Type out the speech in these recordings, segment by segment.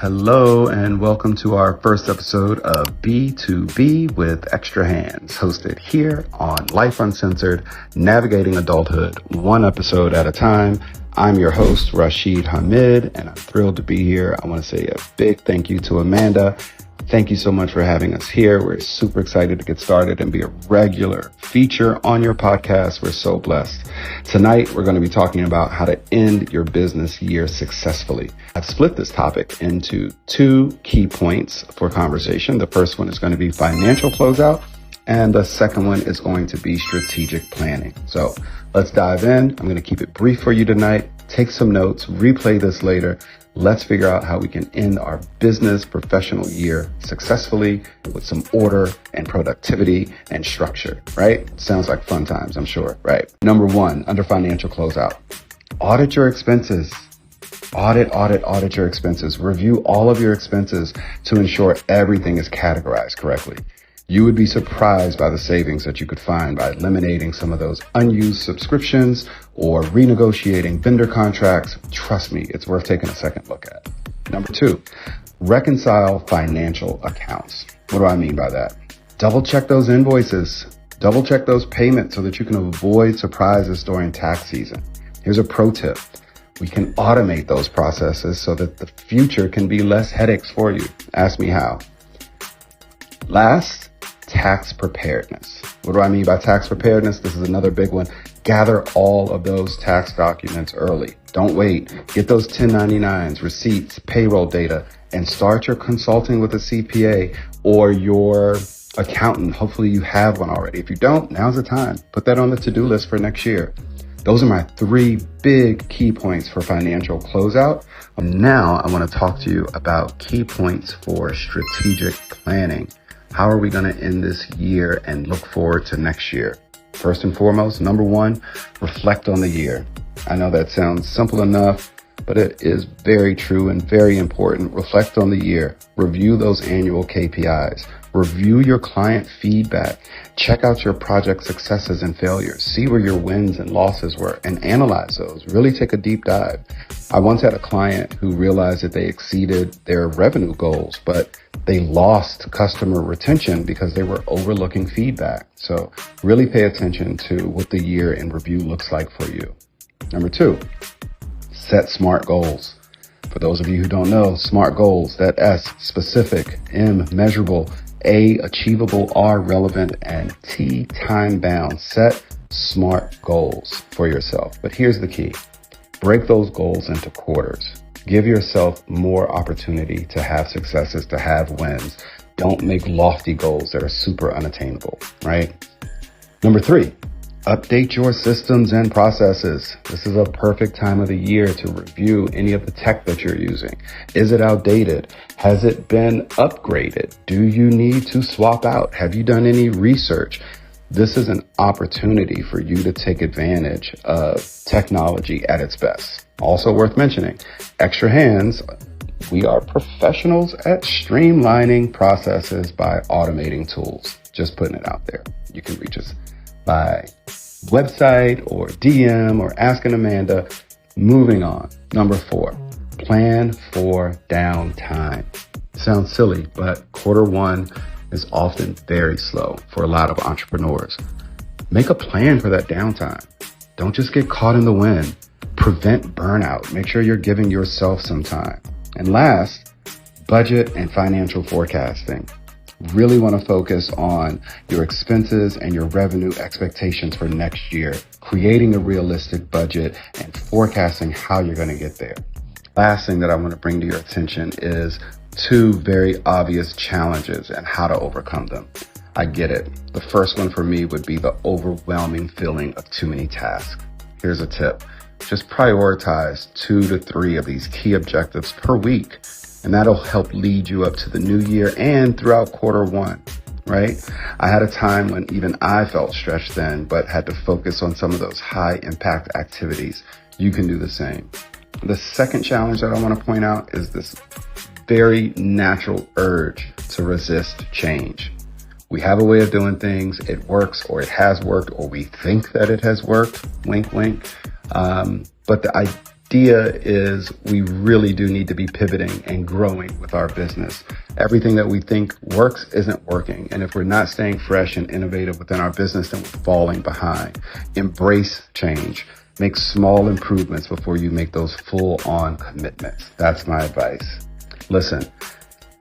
Hello and welcome to our first episode of B2B with ExtraHands, hosted here on Life Uncensored, navigating adulthood one episode at a time. I'm your host, Rasheed Hamid, and I'm thrilled to be here. I want to say a big thank you to Amanda. Thank you so much for having us here. We're super excited to get started and be a regular feature on your podcast. We're so blessed. Tonight, we're going to be talking about how to end your business year successfully. I've split this topic into two key points for conversation. The first one is going to be financial closeout, and the second one is going to be strategic planning. So let's dive in. I'm going to keep it brief for you tonight. Take some notes, replay this later. Let's figure out how we can end our business professional year successfully with some order and productivity and structure, right? Sounds like fun times, I'm sure, right? Number one, under financial closeout, audit your expenses. Audit your expenses. Review all of your expenses to ensure everything is categorized correctly. You would be surprised by the savings that you could find by eliminating some of those unused subscriptions or renegotiating vendor contracts. Trust me, it's worth taking a second look at. Number two, reconcile financial accounts. What do I mean by that? Double check those invoices. Double check those payments so that you can avoid surprises during tax season. Here's a pro tip. We can automate those processes so that the future can be less headaches for you. Ask me how. Last, tax preparedness. What do I mean by tax preparedness? This is another big one. Gather all of those tax documents early. Don't wait. Get those 1099s, receipts, payroll data, and start your consulting with a CPA or your accountant. Hopefully you have one already. If you don't, now's the time. Put that on the to-do list for next year. Those are my three big key points for financial closeout. Now I want to talk to you about key points for strategic planning. How are we going to end this year and look forward to next year? First and foremost, number one, reflect on the year. I know that sounds simple enough, but it is very true and very important. Reflect on the year. Review those annual KPIs. Review your client feedback. Check out your project successes and failures. See where your wins and losses were and analyze those. Really take a deep dive. I once had a client who realized that they exceeded their revenue goals, but they lost customer retention because they were overlooking feedback. So really pay attention to what the year in review looks like for you. Number two, set SMART goals. For those of you who don't know, SMART goals, that S, specific, M, measurable, A, achievable, R, relevant, and T, time bound. Set SMART goals for yourself. But here's the key. Break those goals into quarters. Give yourself more opportunity to have successes, to have wins. Don't make lofty goals that are super unattainable, right? Number three, update your systems and processes. This is a perfect time of the year to review any of the tech that you're using. Is it outdated? Has it been upgraded? Do you need to swap out? Have you done any research? This is an opportunity for you to take advantage of technology at its best. Also worth mentioning, ExtraHands, we are professionals at streamlining processes by automating tools. Just putting it out there. You can reach us by website or DM or asking Amanda. Moving on. Number four, plan for downtime. Sounds silly, but quarter one is often very slow for a lot of entrepreneurs. Make a plan for that downtime. Don't just get caught in the wind. Prevent burnout. Make sure you're giving yourself some time. And last, budget and financial forecasting. Really want to focus on your expenses and your revenue expectations for next year, creating a realistic budget and forecasting how you're going to get there. Last thing that I want to bring to your attention is two very obvious challenges and how to overcome them. I get it. The first one for me would be the overwhelming feeling of too many tasks. Here's a tip. Just prioritize 2 to 3 of these key objectives per week, and that'll help lead you up to the new year and throughout quarter one, right? I had a time when even I felt stretched thin, but had to focus on some of those high impact activities. You can do the same. The second challenge that I want to point out is this very natural urge to resist change. We have a way of doing things. It works, or it has worked, or we think that it has worked. Wink, wink. But the idea is we really do need to be pivoting and growing with our business. Everything that we think works isn't working. And if we're not staying fresh and innovative within our business, then we're falling behind. Embrace change. Make small improvements before you make those full-on commitments. That's my advice. Listen,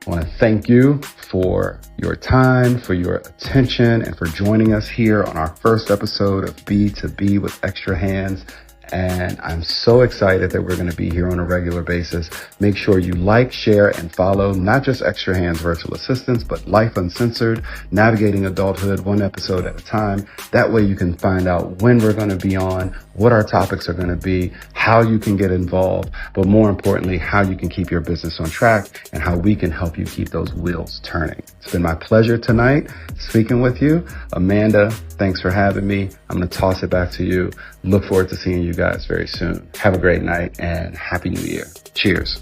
I want to thank you for your time, for your attention, and for joining us here on our first episode of B2B with ExtraHands. And I'm so excited that we're going to be here on a regular basis. Make sure you like, share, and follow not just ExtraHands Virtual Assistants, but Life Uncensored, Navigating Adulthood, one episode at a time. That way you can find out when we're going to be on, what our topics are going to be, how you can get involved, but more importantly, how you can keep your business on track and how we can help you keep those wheels turning. It's been my pleasure tonight speaking with you. Amanda, thanks for having me. I'm going to toss it back to you. Look forward to seeing you guys very soon. Have a great night and Happy New Year. Cheers.